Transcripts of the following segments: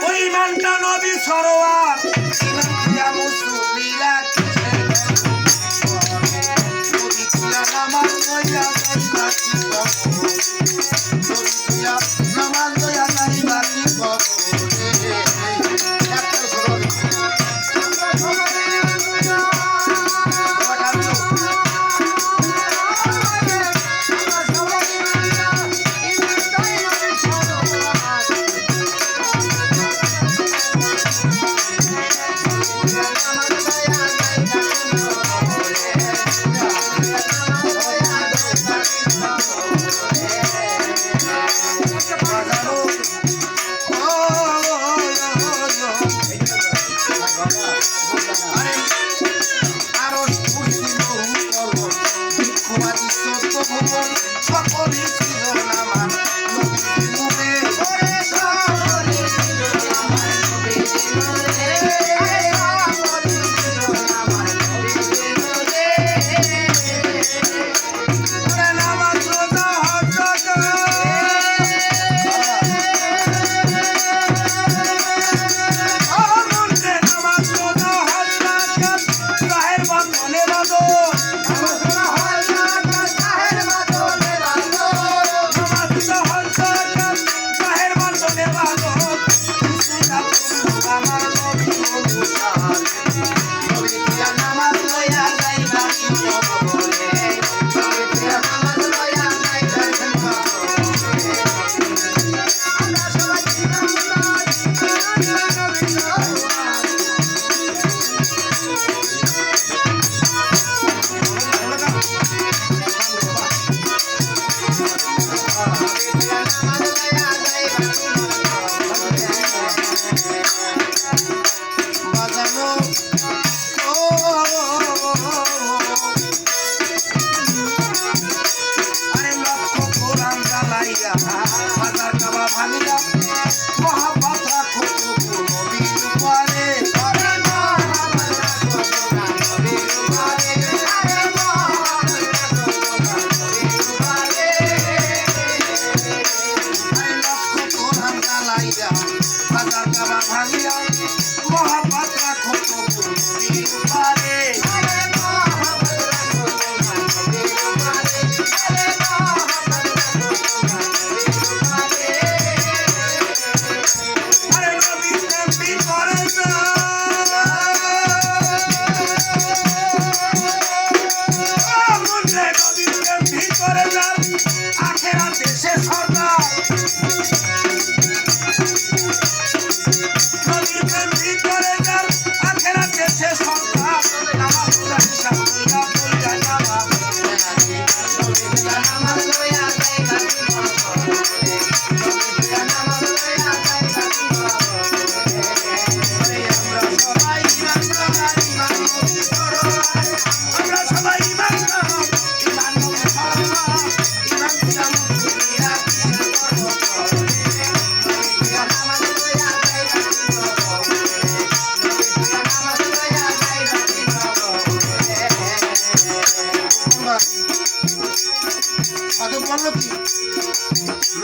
ওই ইমানটা নবী সরোয়ার ইমান দিয়া মুসলিরা নবী দিয়া নামাজ লইয়া যাইবা কি কবরে নবী দিয়া নামাজ লইয়া যাইবা কি কবরে একটা সরোয়ার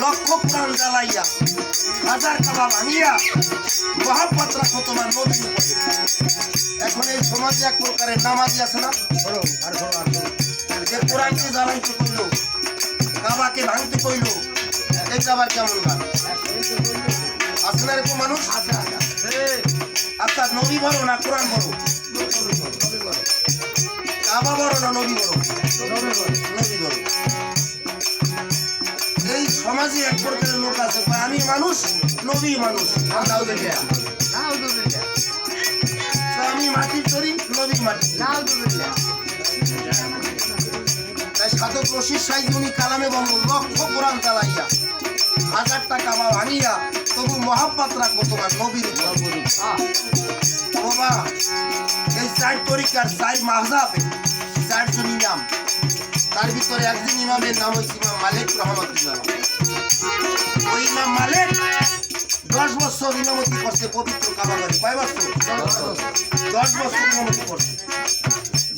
লক্ষ প্রাণ জ্বালাইয়া হাজার কাবা ভাঙিয়া মহাব্বত রাখো তোমার নবীর উপরে। এখন এই সমাজে এক প্রকারের নামাজি আছে না, যে কোরআনকে জ্বালাইতে কইল, কাবাকে ভাঙতে কইল, এটা আবার কেমন গান আছে না এরকম মানুষ? আচ্ছা, নবী বড় না কোরআন বড়? কাবা বড় না নবী বড়? নবী বড়। এই সমাজে এক প্রকারের লোক আছে, আমি মানুষ, নবী মানুষ। আমি মাটির তৈরি, নবী মাটি। তাই সাধক রশিদ সাহেব উনি কালামে বলল, লক্ষ কোরআন চালাইয়া হাজার টাকা বা ভাঙিয়া তবু মহাব্বত রাখবো তোমার নবীর উপর। বাবা, এই চার তরিকার চার মাযহাবে চারজন ইমাম, তার ভিতরে একজন ইমামের নাম হচ্ছে ইমাম মালিক রহমাতুল্লাহ। ওই ইমাম মালিক 10 বছর ইমামতি করছে পবিত্র কাবাগরে। কয় বছর? 10 বছর ইমামতি করছে।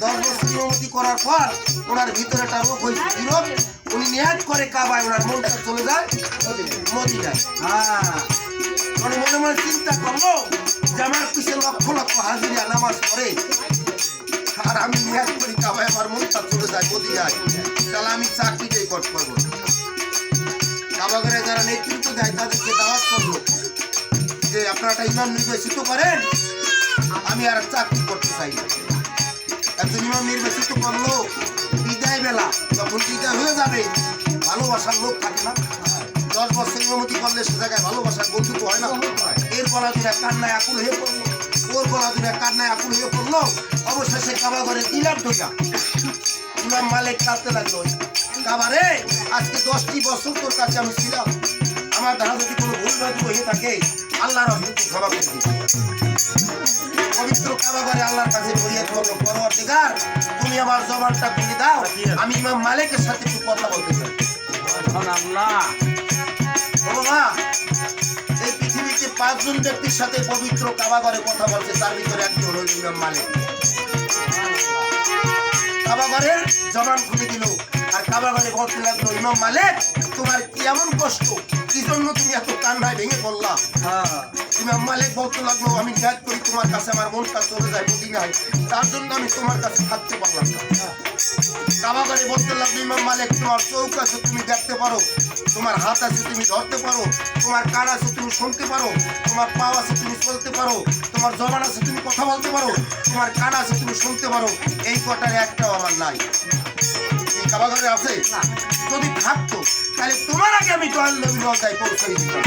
10 বছর ইমামতি করার পর ওনার ভিতরে একটা রোগ হয়েছে। কি রোগ? উনি নিয়াত করে কাবায় ওনার মনটা চলে যায় মদিনায়। উনি মনে মনে চিন্তা করলো যে আমার পিছে লক্ষ লক্ষ হাজিরা নামাজ পড়ে আর আমি নিয়াত করি কাবায় আমার মনটা চলে যায় মদিনায়, তাহলে আমি চাকরিটাই করতে পারবো। কাবাঘরে যারা নেতৃত্ব দেয় তাদেরকে দাওয়াত করলো যে আপনারা একটা ইমাম নির্বাচিত করেন, আমি আর চাকরি করতে চাই না। একজন ইমাম নির্বাচিত করলো, বিদায় বেলা যখন বিদায় হয়ে যাবে ভালোবাসার লোক থাকে না, 10 বছর ইমামতি করলে সে জায়গায় ভালোবাসার বন্ধুত্ব হয় না। এর গলা দুটা কান্নায় আকুল হয়ে পড়লো, ওর গলা দুটা কান্নায় আকুল হয়ে পড়লো। অবশেষে কাবাঘরে দিলাম ঢোকা ইমাম মালিক কাঁদতে লাগলো, কাবারে আজকে 10টি বছর তোর কাছে আমি ছিলাম, আমার দ্বারা যদি কোনো ভুল বাকি হয়ে থাকে আল্লাহর হস্তে ক্ষমা করে দিই। পবিত্র কাবাঘরে আল্লাহর কাছে ফরিয়াদ করলো, পরওয়ারদিগার তুমি আমার জবানটা খুলে দাও, আমি ইমাম মালিকের সাথে একটু কথা বলতে চাই। বাবা, এই পৃথিবীতে 5 জন ব্যক্তির সাথে পবিত্র কাবাঘরে কথা বলছে, তার ভিতরে একজন হলো ইমাম মালিক। কাবাঘরের জবান খুলে দিল আর কাবাঘরে বলতে লাগলো, ইমাম মালিক তোমার কি এমন কষ্ট, কি জন্য তুমি এত কান্নায় ভেঙে পড়লা? ইমাম মালিক বলতে লাগলো, আমি নিয়াত করি তোমার কাছে আমার মনটা চলে যায় মদিনায়, তার জন্য আমি তোমার কাছে থাকতে পারলাম না। কাবাঘরে বলতে লাগলো, ইমাম মালিক তোমার চোখ আছে তুমি দেখতে পারো, তোমার হাত আছে তুমি ধরতে পারো, তোমার কান আছে তুমি শুনতে পারো, তোমার পা আছে তুমি চলতে পারো, তোমার জবান আছে তুমি কথা বলতে পারো, তোমার কান আছে তুমি শুনতে পারো, এই কটার একটাও আমার নাই। এই কাবাঘরে আছে? যদি থাকতো তাহলে তোমার আগে আমি দয়াল নবীর রওজায় পৌঁছে দিতাম।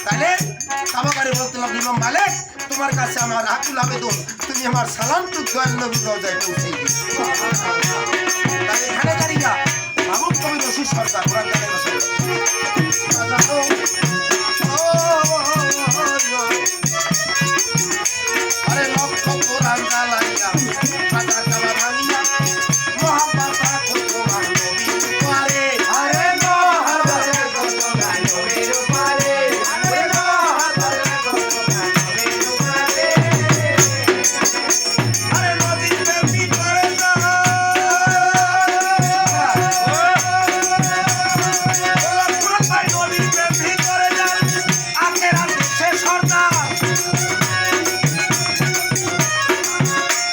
তাহলে কাবাঘরে বলতে লাগলো, ইমাম মালিক তোমার কাছে আমার আকুল আবেদন, তুমি আমার সালামটুক দয়াল নবীর রওজায় পৌঁছে দিও। তাই এখানে দাঁড়িয়ে মাহবুব কবি রশিদ সরকার কোরআন কারিমের ভাষায় আরে লক্ষ কোরআন জ্বালাইয়া হাজার কাবা ভাঙিয়া মহাব্বত রাখো তোমার নবীর উপরে, আরে মহাব্বত রাখো তোমার নবীর উপরে, আরে মহাব্বত রাখো তোমার নবীর উপরে, আরে নবীর প্রেম করে যাও নবীর প্রেম করে যাও আখেরাত শেষ সর্দার,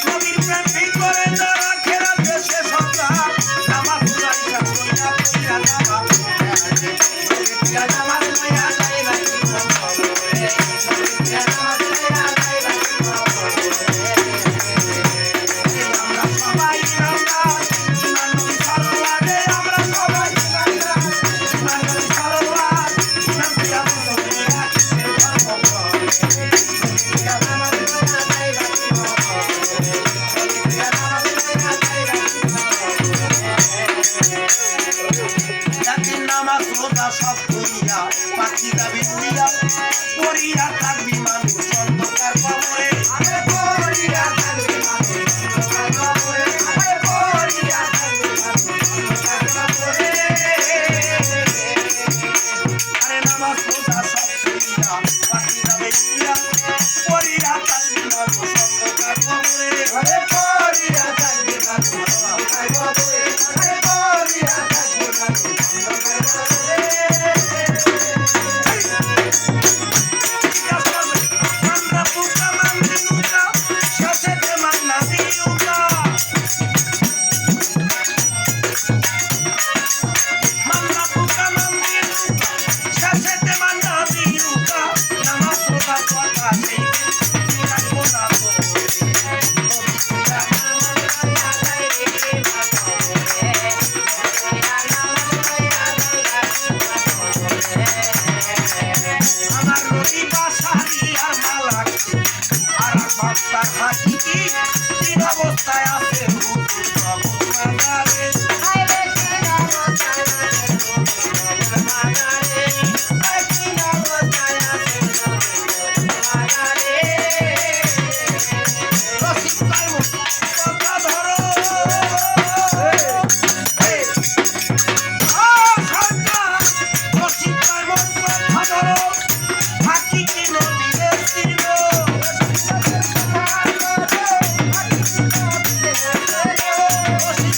নবীর প্রেম করে যাও আখেরাত শেষ সর্দার, নামাজ পড়িয়া পড়িয়া পড়িয়া নামাজ পড়িয়া নামাজ লইয়া যাইবা আমরা সবাই ইমান নবী সাল্লাল্লাহু আলাইহি আমরা সবাই ইমান নবী সাল্লাল্লাহু আলাইহি ইমান দিয়া মুসলমানরা কিসের ধর্ম নামাজ রোজা সব করিয়া পাখি যাবে উড়িয়া, পড়িয়া থাকবি মানুষ অন্ধকার কবরে, আরে পড়িয়া থাকবি মানুষ অন্ধকার কবরে, আরে পড়িয়া থাকবি মানুষ অন্ধকার কবরে, আরে নামাজ রোজা সব করিয়া পাখি যাবে উড়িয়া, পড়িয়া থাকবি মানুষ অন্ধকার কবরে, আরে পড়িয়া থাকবি মানুষ অন্ধকার কবরে, আরে পড়িয়া থাকবি মানুষ অন্ধকার কবরে। আমরা পুকা মানতে নুকা শেষেতে মান্না দিউকা, মান্না পুকা মানতে নুকা শেষেতে মান্না দিউকা, নামাজ রোজা কথা সেই রাখবো না আমার নবী বাসারি আর মালাকি আর বাস্তার হাসি কি তিন অবস্থায় আছে হুজুর সবুজ মাজারে, আরে তিন অবস্থায় আছে হুজুর মাজারে, আরে তিন অবস্থায় আছে হুজুর মাজারে, রশিদ কাইমুন কথা ধরো সরকার, রশিদ কাইমুন কথা ধরো, হাকি কি নবীর ছিল রশিদ